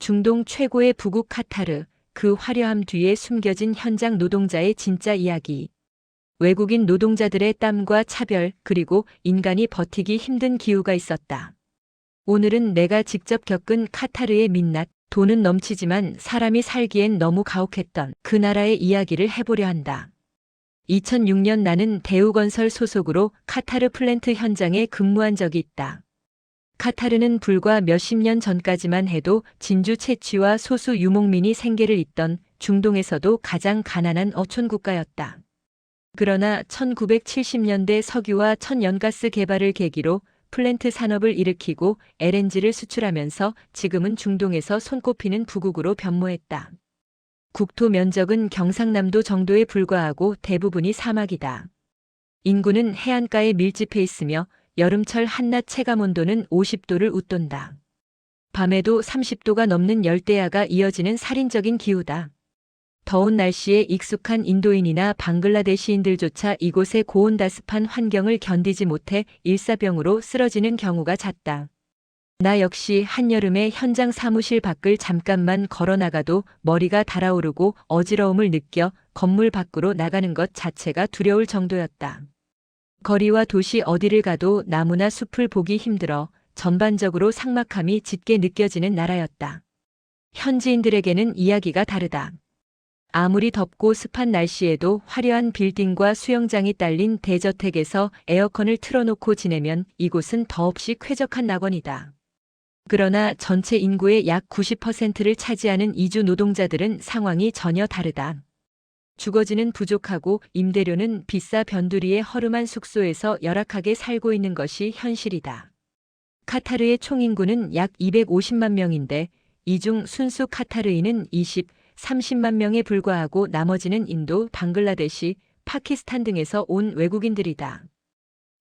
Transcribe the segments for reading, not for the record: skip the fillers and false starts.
중동 최고의 부국 카타르, 그 화려함 뒤에 숨겨진 현장 노동자의 진짜 이야기. 외국인 노동자들의 땀과 차별, 그리고 인간이 버티기 힘든 기후가 있었다. 오늘은 내가 직접 겪은 카타르의 민낯, 돈은 넘치지만 사람이 살기엔 너무 가혹했던 그 나라의 이야기를 해보려 한다. 2006년 나는 대우건설 소속으로 카타르 플랜트 현장에 근무한 적이 있다. 카타르는 불과 몇십 년 전까지만 해도 진주 채취와 소수 유목민이 생계를 잇던 중동에서도 가장 가난한 어촌 국가였다. 그러나 1970년대 석유와 천연가스 개발을 계기로 플랜트 산업을 일으키고 LNG를 수출하면서 지금은 중동에서 손꼽히는 부국으로 변모했다. 국토 면적은 경상남도 정도에 불과하고 대부분이 사막이다. 인구는 해안가에 밀집해 있으며 여름철 한낮 체감온도는 50도를 웃돈다. 밤에도 30도가 넘는 열대야가 이어지는 살인적인 기후다. 더운 날씨에 익숙한 인도인이나 방글라데시인들조차 이곳의 고온다습한 환경을 견디지 못해 일사병으로 쓰러지는 경우가 잦다. 나 역시 한여름에 현장 사무실 밖을 잠깐만 걸어 나가도 머리가 달아오르고 어지러움을 느껴 건물 밖으로 나가는 것 자체가 두려울 정도였다. 거리와 도시 어디를 가도 나무나 숲을 보기 힘들어 전반적으로 삭막함이 짙게 느껴지는 나라였다. 현지인들에게는 이야기가 다르다. 아무리 덥고 습한 날씨에도 화려한 빌딩과 수영장이 딸린 대저택에서 에어컨을 틀어놓고 지내면 이곳은 더없이 쾌적한 낙원이다. 그러나 전체 인구의 약 90%를 차지하는 이주 노동자들은 상황이 전혀 다르다. 주거지는 부족하고 임대료는 비싸 변두리의 허름한 숙소에서 열악하게 살고 있는 것이 현실이다. 카타르의 총인구는 약 250만 명인데 이 중 순수 카타르인은 30만 명에 불과하고 나머지는 인도, 방글라데시, 파키스탄 등에서 온 외국인들이다.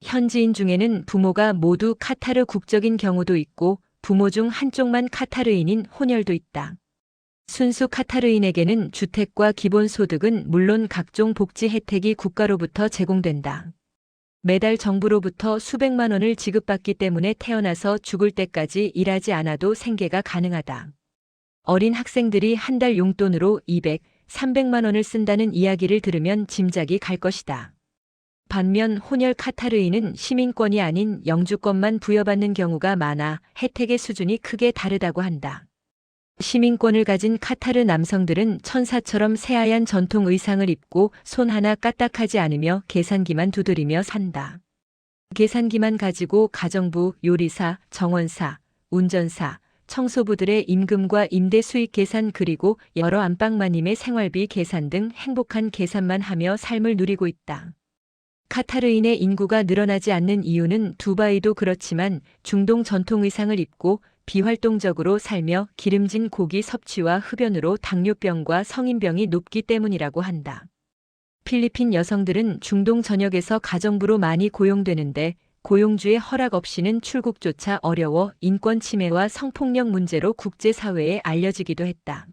현지인 중에는 부모가 모두 카타르 국적인 경우도 있고 부모 중 한쪽만 카타르인인 혼혈도 있다. 순수 카타르인에게는 주택과 기본소득은 물론 각종 복지 혜택이 국가로부터 제공된다. 매달 정부로부터 수백만 원을 지급받기 때문에 태어나서 죽을 때까지 일하지 않아도 생계가 가능하다. 어린 학생들이 한 달 용돈으로 200, 300만 원을 쓴다는 이야기를 들으면 짐작이 갈 것이다. 반면 혼혈 카타르인은 시민권이 아닌 영주권만 부여받는 경우가 많아 혜택의 수준이 크게 다르다고 한다. 시민권을 가진 카타르 남성들은 천사처럼 새하얀 전통 의상을 입고 손 하나 까딱하지 않으며 계산기만 두드리며 산다. 계산기만 가지고 가정부, 요리사, 정원사, 운전사, 청소부들의 임금과 임대 수익 계산 그리고 여러 안방마님의 생활비 계산 등 행복한 계산만 하며 삶을 누리고 있다. 카타르인의 인구가 늘어나지 않는 이유는 두바이도 그렇지만 중동 전통 의상을 입고 비활동적으로 살며 기름진 고기 섭취와 흡연으로 당뇨병과 성인병이 높기 때문이라고 한다. 필리핀 여성들은 중동 전역에서 가정부로 많이 고용되는데 고용주의 허락 없이는 출국조차 어려워 인권 침해와 성폭력 문제로 국제사회에 알려지기도 했다.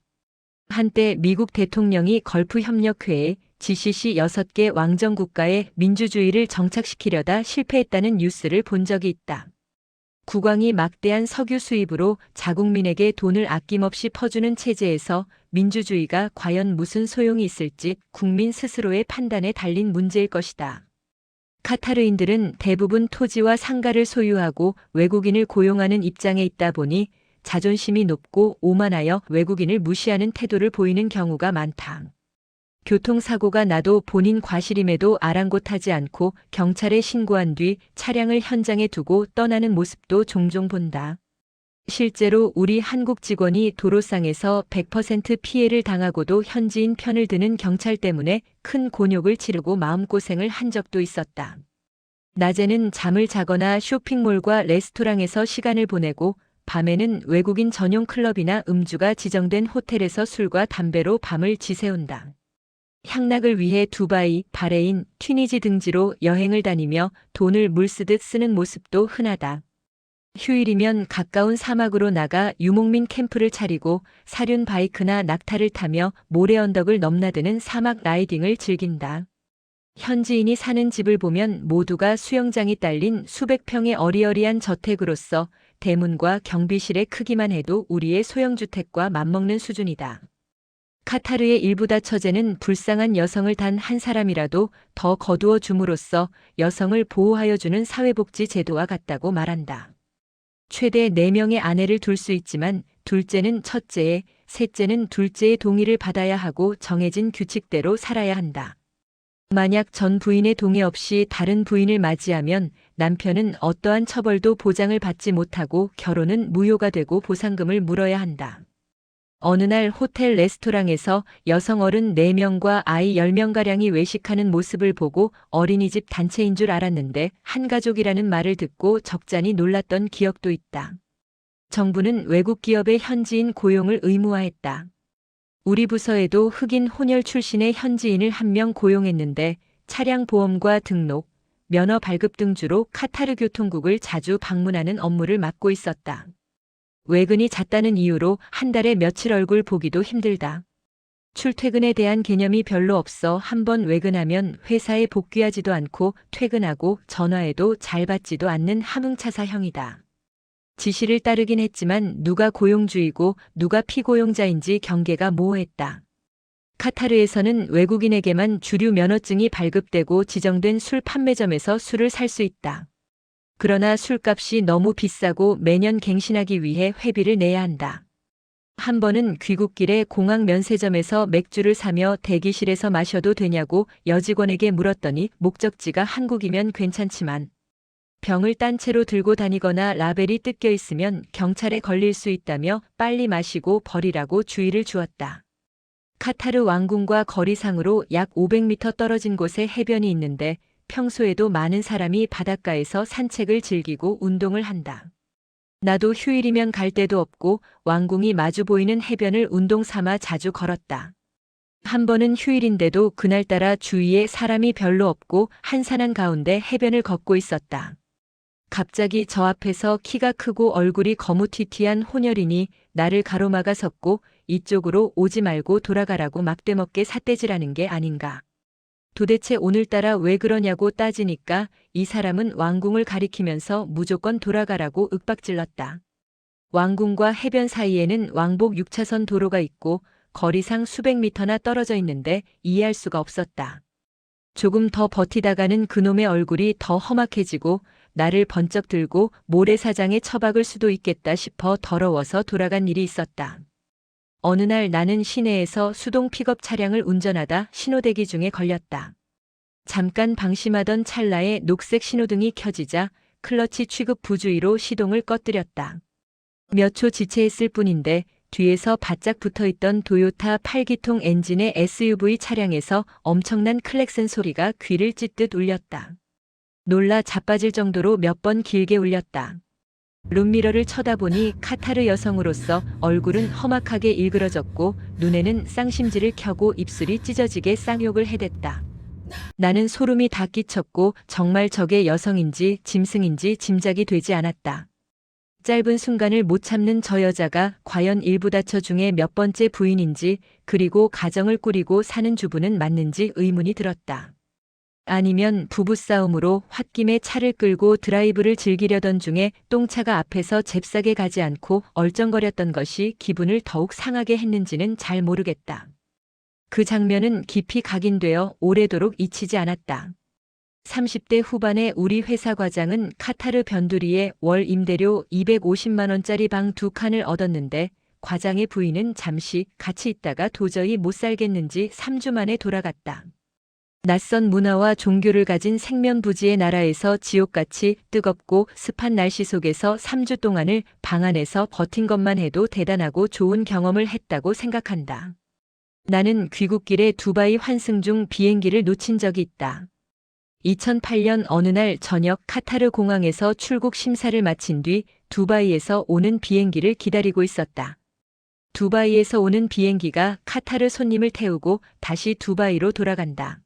한때 미국 대통령이 걸프협력회에 GCC 6개 왕정국가에 민주주의를 정착시키려다 실패했다는 뉴스를 본 적이 있다. 국왕이 막대한 석유 수입으로 자국민에게 돈을 아낌없이 퍼주는 체제에서 민주주의가 과연 무슨 소용이 있을지 국민 스스로의 판단에 달린 문제일 것이다. 카타르인들은 대부분 토지와 상가를 소유하고 외국인을 고용하는 입장에 있다 보니 자존심이 높고 오만하여 외국인을 무시하는 태도를 보이는 경우가 많다. 교통사고가 나도 본인 과실임에도 아랑곳하지 않고 경찰에 신고한 뒤 차량을 현장에 두고 떠나는 모습도 종종 본다. 실제로 우리 한국 직원이 도로상에서 100% 피해를 당하고도 현지인 편을 드는 경찰 때문에 큰 곤욕을 치르고 마음고생을 한 적도 있었다. 낮에는 잠을 자거나 쇼핑몰과 레스토랑에서 시간을 보내고 밤에는 외국인 전용 클럽이나 음주가 지정된 호텔에서 술과 담배로 밤을 지새운다. 향락을 위해 두바이, 바레인, 튀니지 등지로 여행을 다니며 돈을 물쓰듯 쓰는 모습도 흔하다. 휴일이면 가까운 사막으로 나가 유목민 캠프를 차리고 사륜 바이크나 낙타를 타며 모래 언덕을 넘나드는 사막 라이딩을 즐긴다. 현지인이 사는 집을 보면 모두가 수영장이 딸린 수백 평의 어리어리한 저택으로서 대문과 경비실의 크기만 해도 우리의 소형주택과 맞먹는 수준이다. 카타르의 일부 다처제는 불쌍한 여성을 단 한 사람이라도 더 거두어 줌으로써 여성을 보호하여 주는 사회복지 제도와 같다고 말한다. 최대 4명의 아내를 둘 수 있지만 둘째는 첫째의, 셋째는 둘째의 동의를 받아야 하고 정해진 규칙대로 살아야 한다. 만약 전 부인의 동의 없이 다른 부인을 맞이하면 남편은 어떠한 처벌도 보장을 받지 못하고 결혼은 무효가 되고 보상금을 물어야 한다. 어느 날 호텔 레스토랑에서 여성 어른 4명과 아이 10명가량이 외식하는 모습을 보고 어린이집 단체인 줄 알았는데 한 가족이라는 말을 듣고 적잖이 놀랐던 기억도 있다. 정부는 외국 기업의 현지인 고용을 의무화했다. 우리 부서에도 흑인 혼혈 출신의 현지인을 1명 고용했는데 차량 보험과 등록, 면허 발급 등 주로 카타르 교통국을 자주 방문하는 업무를 맡고 있었다. 외근이 잦다는 이유로 한 달에 며칠 얼굴 보기도 힘들다. 출퇴근에 대한 개념이 별로 없어 한번 외근하면 회사에 복귀하지도 않고 퇴근하고 전화해도 잘 받지도 않는 함흥차사형이다. 지시를 따르긴 했지만 누가 고용주이고 누가 피고용자인지 경계가 모호했다. 카타르에서는 외국인에게만 주류 면허증이 발급되고 지정된 술 판매점에서 술을 살 수 있다. 그러나 술값이 너무 비싸고 매년 갱신하기 위해 회비를 내야 한다. 한 번은 귀국길에 공항 면세점에서 맥주를 사며 대기실에서 마셔도 되냐고 여직원에게 물었더니 목적지가 한국이면 괜찮지만 병을 딴 채로 들고 다니거나 라벨이 뜯겨 있으면 경찰에 걸릴 수 있다며 빨리 마시고 버리라고 주의를 주었다. 카타르 왕궁과 거리상으로 약 500m 떨어진 곳에 해변이 있는데 평소에도 많은 사람이 바닷가에서 산책을 즐기고 운동을 한다. 나도 휴일이면 갈 데도 없고 왕궁이 마주 보이는 해변을 운동 삼아 자주 걸었다. 한 번은 휴일인데도 그날따라 주위에 사람이 별로 없고 한산한 가운데 해변을 걷고 있었다. 갑자기 저 앞에서 키가 크고 얼굴이 거무튀튀한 혼혈인이 나를 가로막아 섰고 이쪽으로 오지 말고 돌아가라고 막대먹게 삿대질하는 게 아닌가. 도대체 오늘따라 왜 그러냐고 따지니까 이 사람은 왕궁을 가리키면서 무조건 돌아가라고 윽박질렀다. 왕궁과 해변 사이에는 왕복 6차선 도로가 있고 거리상 수백 미터나 떨어져 있는데 이해할 수가 없었다. 조금 더 버티다가는 그놈의 얼굴이 더 험악해지고 나를 번쩍 들고 모래사장에 처박을 수도 있겠다 싶어 더러워서 돌아간 일이 있었다. 어느 날 나는 시내에서 수동 픽업 차량을 운전하다 신호대기 중에 걸렸다. 잠깐 방심하던 찰나에 녹색 신호등이 켜지자 클러치 취급 부주의로 시동을 꺼뜨렸다. 몇 초 지체했을 뿐인데 뒤에서 바짝 붙어있던 도요타 8기통 엔진의 SUV 차량에서 엄청난 클렉슨 소리가 귀를 찢듯 울렸다. 놀라 자빠질 정도로 몇 번 길게 울렸다. 룸미러를 쳐다보니 카타르 여성으로서 얼굴은 험악하게 일그러졌고 눈에는 쌍심지를 켜고 입술이 찢어지게 쌍욕을 해댔다. 나는 소름이 다 끼쳤고 정말 저게 여성인지 짐승인지 짐작이 되지 않았다. 짧은 순간을 못 참는 저 여자가 과연 일부 다처 중에 몇 번째 부인인지 그리고 가정을 꾸리고 사는 주부는 맞는지 의문이 들었다. 아니면 부부싸움으로 홧김에 차를 끌고 드라이브를 즐기려던 중에 똥차가 앞에서 잽싸게 가지 않고 얼쩡거렸던 것이 기분을 더욱 상하게 했는지는 잘 모르겠다. 그 장면은 깊이 각인되어 오래도록 잊히지 않았다. 30대 후반의 우리 회사 과장은 카타르 변두리에 월 임대료 250만 원짜리 방 2칸을 얻었는데 과장의 부인은 잠시 같이 있다가 도저히 못 살겠는지 3주 만에 돌아갔다. 낯선 문화와 종교를 가진 생면부지의 나라에서 지옥같이 뜨겁고 습한 날씨 속에서 3주 동안을 방 안에서 버틴 것만 해도 대단하고 좋은 경험을 했다고 생각한다. 나는 귀국길에 두바이 환승 중 비행기를 놓친 적이 있다. 2008년 어느 날 저녁 카타르 공항에서 출국 심사를 마친 뒤 두바이에서 오는 비행기를 기다리고 있었다. 두바이에서 오는 비행기가 카타르 손님을 태우고 다시 두바이로 돌아간다.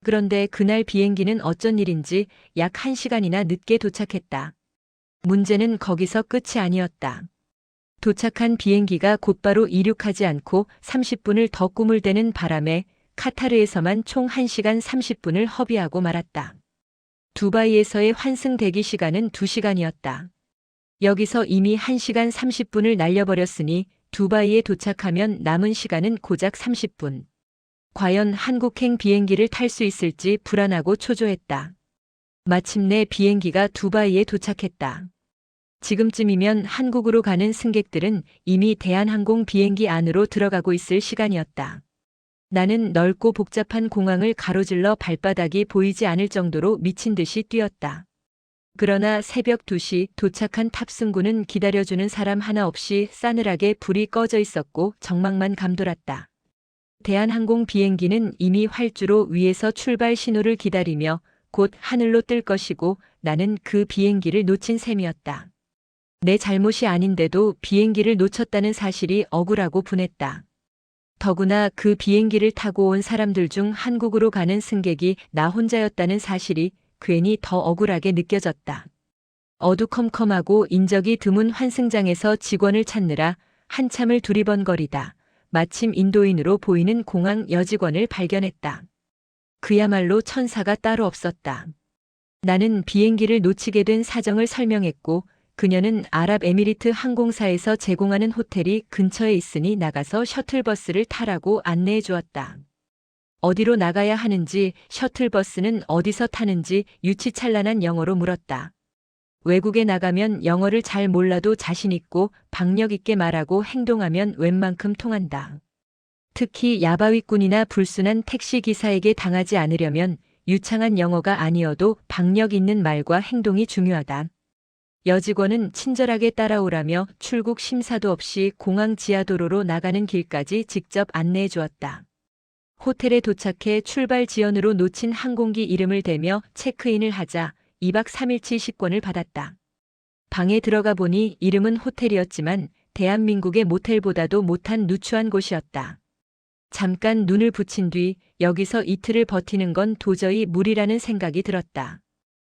그런데 그날 비행기는 어쩐 일인지 약 1시간이나 늦게 도착했다. 문제는 거기서 끝이 아니었다. 도착한 비행기가 곧바로 이륙하지 않고 30분을 더 꿈을 대는 바람에 카타르에서만 총 1시간 30분을 허비하고 말았다. 두바이에서의 환승 대기 시간은 2시간이었다. 여기서 이미 1시간 30분을 날려버렸으니 두바이에 도착하면 남은 시간은 고작 30분. 과연 한국행 비행기를 탈 수 있을지 불안하고 초조했다. 마침내 비행기가 두바이에 도착했다. 지금쯤이면 한국으로 가는 승객들은 이미 대한항공 비행기 안으로 들어가고 있을 시간이었다. 나는 넓고 복잡한 공항을 가로질러 발바닥이 보이지 않을 정도로 미친 듯이 뛰었다. 그러나 새벽 2시 도착한 탑승구는 기다려주는 사람 하나 없이 싸늘하게 불이 꺼져 있었고 정막만 감돌았다. 대한항공 비행기는 이미 활주로 위에서 출발 신호를 기다리며 곧 하늘로 뜰 것이고 나는 그 비행기를 놓친 셈이었다. 내 잘못이 아닌데도 비행기를 놓쳤다는 사실이 억울하고 분했다. 더구나 그 비행기를 타고 온 사람들 중 한국으로 가는 승객이 나 혼자였다는 사실이 괜히 더 억울하게 느껴졌다. 어두컴컴하고 인적이 드문 환승장에서 직원을 찾느라 한참을 두리번거리다 마침 인도인으로 보이는 공항 여직원을 발견했다. 그야말로 천사가 따로 없었다. 나는 비행기를 놓치게 된 사정을 설명했고 그녀는 아랍에미리트 항공사에서 제공하는 호텔이 근처에 있으니 나가서 셔틀버스를 타라고 안내해 주었다. 어디로 나가야 하는지, 셔틀버스는 어디서 타는지 유치찬란한 영어로 물었다. 외국에 나가면 영어를 잘 몰라도 자신 있고 박력 있게 말하고 행동하면 웬만큼 통한다. 특히 야바위꾼이나 불순한 택시기사에게 당하지 않으려면 유창한 영어가 아니어도 박력 있는 말과 행동이 중요하다. 여직원은 친절하게 따라오라며 출국 심사도 없이 공항 지하도로로 나가는 길까지 직접 안내해 주었다. 호텔에 도착해 출발 지연으로 놓친 항공기 이름을 대며 체크인을 하자 2박 3일치 식권을 받았다. 방에 들어가 보니 이름은 호텔이었지만 대한민국의 모텔보다도 못한 누추한 곳이었다. 잠깐 눈을 붙인 뒤 여기서 이틀을 버티는 건 도저히 무리라는 생각이 들었다.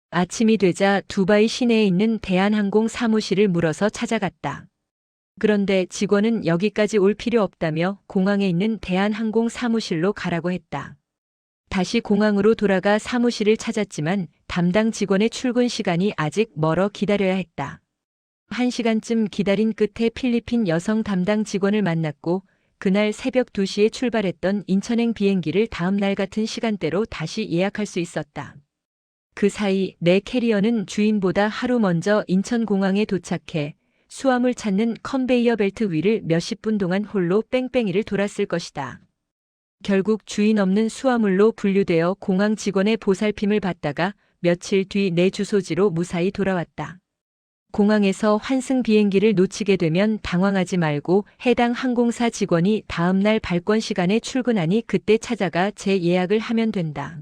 아침이 되자 두바이 시내에 있는 대한항공 사무실을 물어서 찾아갔다. 그런데 직원은 여기까지 올 필요 없다며 공항에 있는 대한항공 사무실로 가라고 했다. 다시 공항으로 돌아가 사무실을 찾았지만 담당 직원의 출근 시간이 아직 멀어 기다려야 했다. 1시간쯤 기다린 끝에 필리핀 여성 담당 직원을 만났고 그날 새벽 2시에 출발했던 인천행 비행기를 다음 날 같은 시간대로 다시 예약할 수 있었다. 그 사이 내 캐리어는 주인보다 하루 먼저 인천공항에 도착해 수화물 찾는 컨베이어 벨트 위를 몇십 분 동안 홀로 뺑뺑이를 돌았을 것이다. 결국 주인 없는 수화물로 분류되어 공항 직원의 보살핌을 받다가 며칠 뒤 내 주소지로 무사히 돌아왔다. 공항에서 환승 비행기를 놓치게 되면 당황하지 말고 해당 항공사 직원이 다음 날 발권 시간에 출근하니 그때 찾아가 재예약을 하면 된다.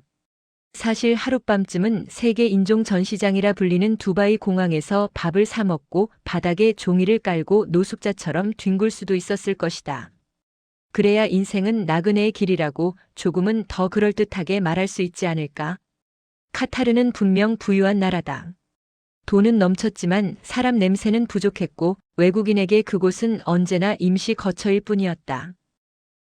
사실 하룻밤쯤은 세계 인종 전시장이라 불리는 두바이 공항에서 밥을 사 먹고 바닥에 종이를 깔고 노숙자처럼 뒹굴 수도 있었을 것이다. 그래야 인생은 나그네의 길이라고 조금은 더 그럴듯하게 말할 수 있지 않을까? 카타르는 분명 부유한 나라다. 돈은 넘쳤지만 사람 냄새는 부족했고 외국인에게 그곳은 언제나 임시 거처일 뿐이었다.